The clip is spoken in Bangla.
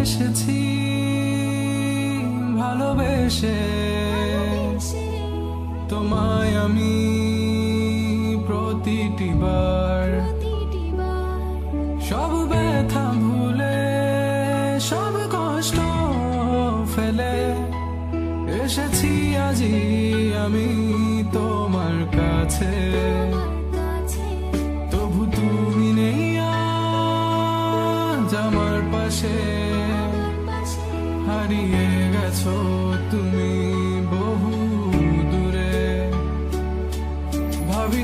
এসেছি ভালোবেসে তোমায় আমি প্রতিটি বার সব ব্যথা ভুলে সব কষ্ট ফেলে এসেছি আজি আমি তোমার কাছে। তবু তুমি নেই আজ আমার পাশে, হারিয়ে গেছো তুমি বহু দূরে। ভাবি